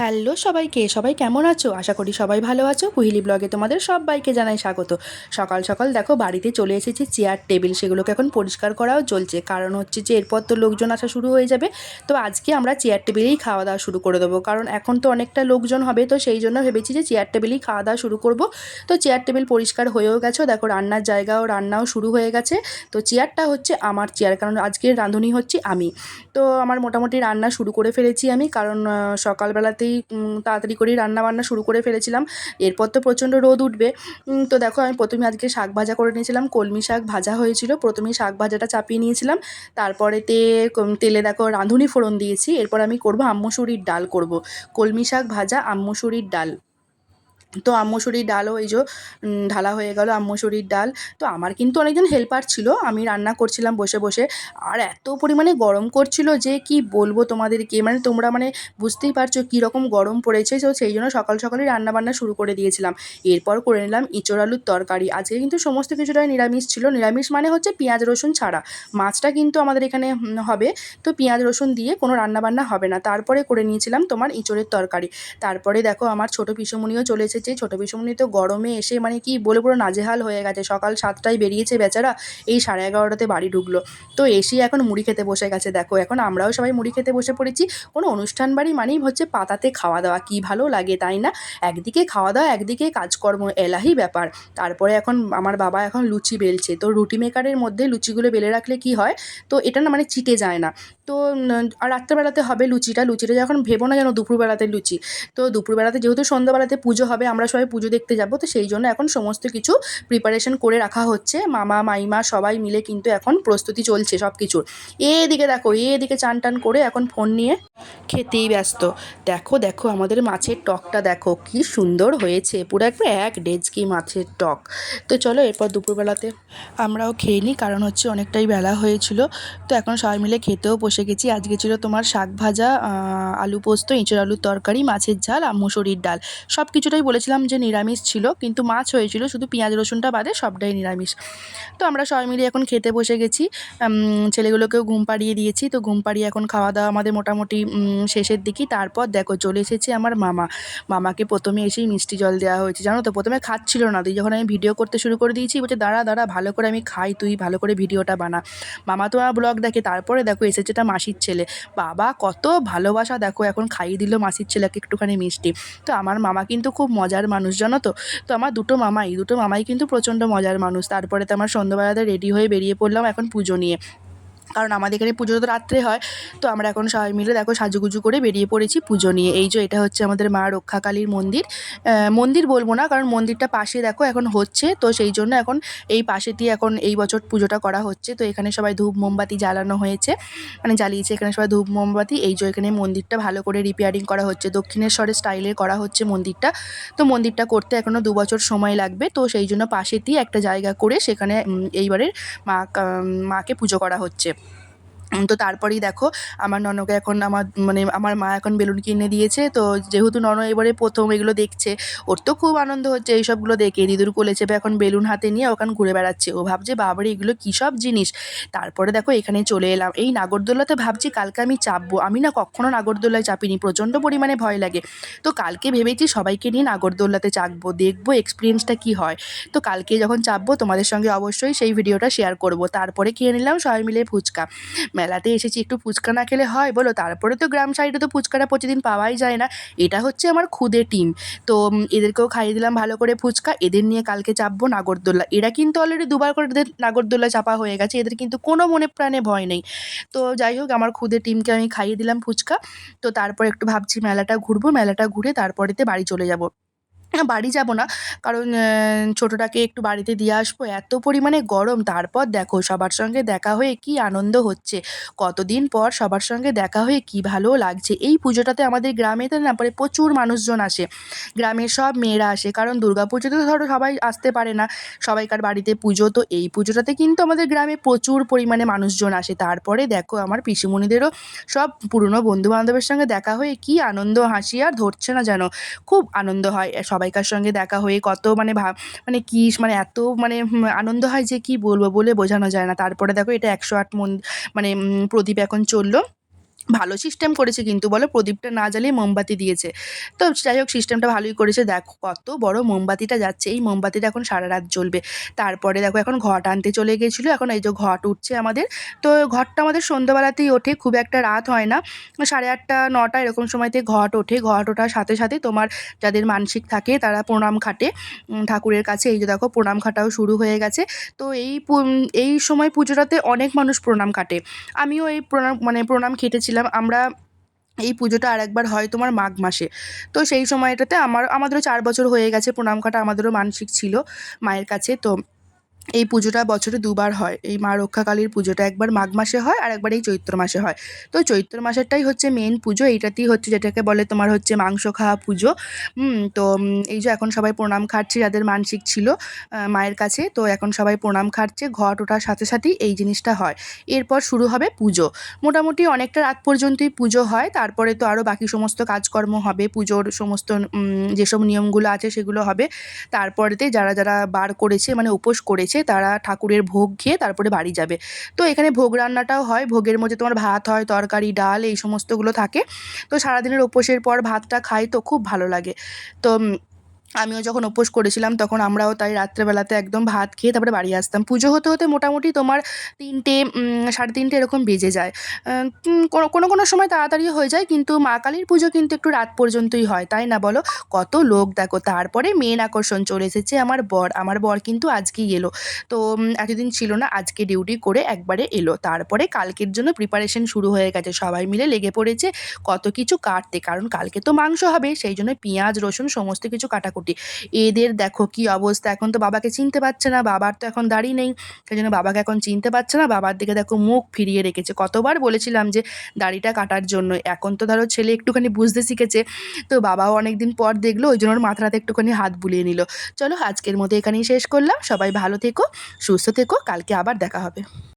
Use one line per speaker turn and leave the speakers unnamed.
Hello সবাইকে, সবাই কেমন আছো? আশা করি সবাই ভালো আছো। কুহিলি ব্লগে তোমাদের সবাইকে জানাই স্বাগত। সকাল সকাল দেখো বাড়িতে চলে এসেছি, চেয়ার টেবিল সেগুলোকে এখন পরিষ্কার করাও চলছে, কারণ হচ্ছে যে এরপর তো লোকজন আসা শুরু হয়ে যাবে। তো আজকে আমরা চেয়ার টেবিলেই খাওয়া দাওয়া শুরু করে দেবো, কারণ এখন তো অনেকটা লোকজন হবে, তো সেই জন্য ভেবেছি যে চেয়ার টেবিলেই খাওয়া দাওয়া শুরু করব। তো চেয়ার টেবিল পরিষ্কার হয়েও গেছে, দেখো রান্নার জায়গাও রান্নাও শুরু হয়ে গেছে। তো চেয়ারটা হচ্ছে আমার চেয়ার, কারণ আজকের রাঁধুনি হচ্ছে আমি। তো আমার মোটামুটি রান্না শুরু করে ফেলেছি আমি, কারণ সকালবেলাতেই তাড়াতাড়ি করেই রান্নাবান্না শুরু করে ফেলেছিলাম। এরপর তো প্রচণ্ড রোদ উঠবে। তো দেখো আমি প্রথমে আজকে শাক ভাজা করে নিয়েছিলাম, কলমি শাক ভাজা হয়েছিল। প্রথমেই শাক ভাজাটা চাপিয়ে নিয়েছিলাম, তারপরেতে তেলে দেখো রাঁধুনি ফোড়ন দিয়েছি। এরপর আমি করব আম্মসুরির ডাল করব, কলমি শাক ভাজা আম্মসুরির ডাল। তো আম্মসুরির ডালও এই যে ঢালা হয়ে গেল আম্মসুরির ডাল। তো আমার কিন্তু অনেকজন হেল্পার ছিল, আমি রান্না করছিলাম বসে বসে। আর এত পরিমাণে গরম করছিল যে কি বলবো তোমাদেরকে, মানে তোমরা মানে বুঝতেই পারছো কীরকম গরম পড়েছে। তো সেই জন্য সকাল সকালই রান্নাবান্না শুরু করে দিয়েছিলাম। এরপর করে নিলাম ইঁচড় আলুর তরকারি। আজকে কিন্তু সমস্ত কিছুটাই নিরামিষ ছিল। নিরামিষ মানে হচ্ছে পেঁয়াজ রসুন ছাড়া। মাছটা কিন্তু আমাদের এখানে হবে, তো পেঁয়াজ রসুন দিয়ে কোনো রান্নাবান্না হবে না। তারপরে করে নিয়েছিলাম তোমার ইঁচড়ের তরকারি। তারপরে দেখো আমার ছোটো পিসুমণিও চলে এসেছে। ছোটো পিসুমণি তো গরমে এসে মানে কি বলে পুরো নাজেহাল হয়ে গেছে। সকাল 7টায় বেরিয়েছে বেচারা, এই 11:30টাতে বাড়ি ঢুকলো। তো এসেই এখন মুড়ি খেতে বসে গেছে। দেখো এখন আমরাও সবাই মুড়ি খেতে বসে পড়েছি। কোনো অনুষ্ঠান বাড়ি মানেই হচ্ছে পাতাতে খাওয়া দাওয়া, কী ভালো লাগে তাই না? একদিকে খাওয়া দাওয়া, একদিকে কাজকর্ম, এলাহি ব্যাপার। তারপরে এখন আমার বাবা এখন লুচি বেলছে। তো রুটি মেকারের মধ্যে লুচিগুলো বেলে রাখলে কি হয়, তো এটা না মানে চিটে যায় না। তো আর রাত্রেবেলাতে হবে লুচিটা। লুচিটা যখন ভেবো না যেন দুপুরবেলাতে লুচি। তো দুপুরবেলাতে যেহেতু সন্ধ্যাবেলাতে পুজো হবে, আমরা সবাই পুজো দেখতে যাব, তো সেই জন্য এখন সমস্ত কিছু প্রিপারেশন করে রাখা হচ্ছে। মামা মাইমা সবাই মিলে কিন্তু এখন প্রস্তুতি চলছে সব কিছুর। এদিকে দেখো, এদিকে চান টান করে এখন ফোন নিয়ে খেতেই ব্যস্ত। দেখো দেখো আমাদের মাছের টকটা দেখো কি সুন্দর হয়েছে, পুরো একবার এক ডেজকি মাছের টক। তো চলো এরপর দুপুরবেলাতে আমরাও খেয়ে নিই, কারণ হচ্ছে অনেকটাই বেলা হয়েছিল। তো এখন সবাই মিলে খেতেও বসে গেছি। আজকে ছিল তোমার শাক ভাজা, আলু পোস্ত, এঁচড় আলুর তরকারি, মাছের ঝাল, মুসুরির ডাল। সব কিছুটাই বলেছিলাম যে নিরামিষ ছিল, কিন্তু মাছ হয়েছিল, শুধু পেঁয়াজ রসুনটা বাদে সবটাই নিরামিষ। তো আমরা সবাই মিলে এখন খেতে বসে গেছি। ছেলেগুলোকেও ঘুম পাড়িয়ে দিয়েছি। তো ঘুম পাড়িয়ে এখন খাওয়া দাওয়া আমাদের মোটামুটি শেষের দিকেই। তারপর দেখো চলে এসেছে আমার মামা। মামাকে প্রথমে এসেই মিষ্টি জল দেওয়া হয়েছে, জানো তো। প্রথমে খাচ্ছিল না, তুই যখন আমি ভিডিও করতে শুরু করে দিয়েছি বলছে দাঁড়া দাঁড়া ভালো করে আমি খাই, তুই ভালো করে ভিডিওটা বানা। মামা তো আমার ব্লগ দেখে। তারপরে দেখো এসেছে এটা মাসির ছেলে, বাবা কত ভালোবাসা দেখো, এখন খাইয়ে দিল মাসির ছেলেকে একটুখানি মিষ্টি। তো আমার মামা কিন্তু খুব মজার মানুষ, জানো তো। তো আমার দুটো মামাই কিন্তু প্রচণ্ড মজার মানুষ। তারপরে তো আমার সন্ধ্যাবেলাতে রেডি হয়ে বেরিয়ে পড়লাম এখন পুজো নিয়ে, কারণ আমাদের এখানে পুজো তো রাত্রে হয়। তো আমরা এখন সবাই মিলে দেখো সাজুগুজু করে বেরিয়ে পড়েছি পুজো নিয়ে। এই যে এটা হচ্ছে আমাদের মা রক্ষাকালীর মন্দির। মন্দির বলবো না, কারণ মন্দিরটা পাশে দেখো এখন হচ্ছে, তো সেই জন্য এখন এই পাশেতেই এখন এই বছর পুজোটা করা হচ্ছে। তো এখানে সবাই ধূপ মোমবাতি জ্বালানো হয়েছে, মানে জ্বালিয়েছে এখানে সবাই ধূপ মোমবাতি। এই যে এখানে মন্দিরটা ভালো করে রিপেয়ারিং করা হচ্ছে, দক্ষিণেশ্বরের স্টাইলে করা হচ্ছে মন্দিরটা। তো মন্দিরটা করতে এখনও 2 বছর সময় লাগবে। তো সেই জন্য পাশেতেই একটা জায়গা করে সেখানে এইবারের মাকে পুজো করা হচ্ছে। তো তারপরেই দেখো আমার ননকে এখন আমার মা এখন বেলুন কিনে দিয়েছে। তো যেহেতু নন এবারে প্রথম এগুলো দেখছে, ওর তো খুব আনন্দ হচ্ছে এইসবগুলো দেখে। দিদুর কোলে চেপে এখন বেলুন হাতে নিয়ে ওখানে ঘুরে বেড়াচ্ছে। ও ভাবছে বাবারে এগুলো কী সব জিনিস। তারপরে দেখো এখানে চলে এলাম এই নাগরদোলাতে, ভাবছি কালকে আমি চাপবো। আমি না কখনো নাগরদোলায় চাপিনি, প্রচণ্ড পরিমাণে ভয় লাগে। তো কালকে ভেবেছি সবাইকে নিয়ে নাগরদোলাতে চাপবো, দেখবো এক্সপিরিয়েন্সটা কী হয়। তো কালকে যখন চাপবো তোমাদের সঙ্গে অবশ্যই সেই ভিডিওটা শেয়ার করব। তারপরে খেয়ে নিলাম সবাই মিলে ফুচকা। মেলাতে এসেছি, একটু ফুচকা না খেলে হয় বলো। তারপরে তো গ্রাম সাইডে তো ফুচকাটা প্রতিদিন পাওয়াই যায় না। এটা হচ্ছে আমার খুদে টিম। তো এদেরকেও খাইয়ে দিলাম ভালো করে ফুচকা। এদের নিয়ে কালকে চাপবো নাগরদোল্লা। এরা কিন্তু অলরেডি 2বার করে এদের নাগরদোল্লা চাপা হয়ে গেছে, এদের কিন্তু কোনো মনে প্রাণে ভয় নেই। তো যাই হোক আমার খুদে টিমকে আমি খাইয়ে দিলাম ফুচকা। তো তারপর একটু ভাবছি মেলাটা ঘুরবো, মেলাটা ঘুরে তারপরেতে বাড়ি চলে যাব। না বাড়ি যাব না, কারণ ছোটোটাকে একটু বাড়িতে দিয়ে আসবো, এত পরিমাণে গরম। তারপর দেখো সবার সঙ্গে দেখা হয়ে কি আনন্দ হচ্ছে, কতদিন পর সবার সঙ্গে দেখা হয়ে কি ভালো লাগছে। এই পুজোটাতে আমাদের গ্রামেতে না পরে প্রচুর মানুষজন আসে, গ্রামের সব মেয়েরা আসে, কারণ দুর্গাপুজোতে তো ধরো সবাই আসতে পারে না, সবাইকার বাড়িতে পুজো। তো এই পুজোটাতে কিন্তু আমাদের গ্রামে প্রচুর পরিমাণে মানুষজন আসে। তারপরে দেখো আমার পিসিমণিদেরও সব পুরনো বন্ধুবান্ধবের সঙ্গে দেখা হয়ে কি আনন্দ, হাসি আর ধরছে না যেন। খুব আনন্দ হয় সবাইকার সঙ্গে দেখা হয়ে, কত মানে মানে কি মানে এত মানে আনন্দ হয় যে কি বলবো, বলে বোঝানো যায় না। তারপরে দেখো এটা 108 মানে প্রদীপ এখন চললো। ভালো সিস্টেম করেছে কিন্তু বলো, প্রদীপটা না জ্বালিয়ে মোমবাতি দিয়েছে। তো যাই হোক, সিস্টেমটা ভালোই করেছে। দেখো কত বড় মোমবাতিটা যাচ্ছে, এই মোমবাতিটা এখন সারা রাত জ্বলবে। তারপরে দেখো এখন ঘট আনতে চলে গেছিলো, এখন এই যে ঘট উঠছে আমাদের। তো ঘটটা আমাদের সন্ধ্যাবেলাতেই ওঠে, খুব একটা রাত হয় না, 8:30 9টা এরকম সময়তে ঘট ওঠে। ঘট ওঠার সাথে সাথে তোমার যাদের মানসিক থাকে তারা প্রণাম খাটে ঠাকুরের কাছে। এই যে দেখো প্রণাম খাটাও শুরু হয়ে গেছে। তো এই সময় পুজোটাতে অনেক মানুষ প্রণাম খাটে। আমিও এই প্রণাম খেটেছিলাম। আমরা এই পুজোটা আরেকবার হয় তোমার মাঘ মাসে। তো সেই সময়টাতে আমাদেরও 4 বছর হয়ে গেছে প্রণাম কাটা, আমাদেরও মানসিক ছিল মায়ের কাছে। তো এই পুজোটা বছরে 2 বার হয়। এই মা রক্ষাকালীর পুজোটা একবার মাঘ মাসে হয় আর একবার এই চৈত্র মাসে হয়। তো চৈত্র মাসেরটাই হচ্ছে মেইন পুজো। এইটাতেই হচ্ছে যেটাকে বলে তোমার হচ্ছে মাংস খাওয়া পুজো। তো এই যে এখন সবাই প্রণাম খাটছে যাদের মানসিক ছিল মায়ের কাছে। তো এখন সবাই প্রণাম খাটছে। ঘট ওঠার সাথে সাথেই এই জিনিসটা হয়। এরপর শুরু হবে পুজো। মোটামুটি অনেকটা রাত পর্যন্তই পুজো হয়। তারপরে তো আরও বাকি সমস্ত কাজকর্ম হবে। পুজোর সমস্ত যেসব নিয়মগুলো আছে সেগুলো হবে। তারপরেতে যারা যারা বার করেছে মানে উপোস করেছে তারা ঠাকুরের ভোগ খেয়ে তারপরে বাড়ি যাবে। তো এখানে ভোগ রান্নাটাও হয়। ভোগের মধ্যে তোমার ভাত হয়, তরকারি, ডাল এই সমস্তগুলো থাকে। তো সারাদিনের উপোসের পর ভাতটা খাই তো খুব ভালো লাগে। তো আমিও যখন উপোস করেছিলাম তখন আমরাও তাই রাত্রেবেলাতে একদম ভাত খেয়ে তারপরে বাড়ি আসতাম। পুজো হতে হতে মোটামুটি তোমার 3টে 3:30 এরকম বেজে যায়। কোনো সময় তাড়াতাড়িও হয়ে যায়, কিন্তু মা কালীর পুজো কিন্তু একটু রাত পর্যন্তই হয়, তাই না বলো? কত লোক দেখো। তারপরে মেন আকর্ষণ চলে এসেছে আমার বর। আমার বর কিন্তু আজকেই এলো। তো এতদিন ছিল না, আজকে ডিউটি করে একবারে এলো। তারপরে কালকের জন্য প্রিপারেশন শুরু হয়ে গেছে, সবাই মিলে লেগে পড়েছে কত কিছু কাটতে, কারণ কালকে তো মাংস হবে, সেই জন্য পেঁয়াজ রসুন সমস্ত কিছু কাটাকুটি। এদের দেখো কি অবস্থা, এখন তো বাবাকে চিনতে পারছে না, বাবার তো এখন দাড়ি নেই, সেই জন্য বাবাকে এখন চিনতে পারছে না। বাবার দিকে দেখো মুখ ফিরিয়ে রেখেছে। কতবার বলেছিলাম যে দাড়িটা কাটার জন্য, এখন তো ধরো ছেলে একটুখানি বুঝতে শিখেছে। তো বাবাও অনেকদিন পর দেখলো, ওই জন্য ওর মাথাটাতে একটুখানি হাত বুলিয়ে নিল। চলো আজকের মতো এখানেই শেষ করলাম। সবাই ভালো থেকো, সুস্থ থেকো, কালকে আবার দেখা হবে।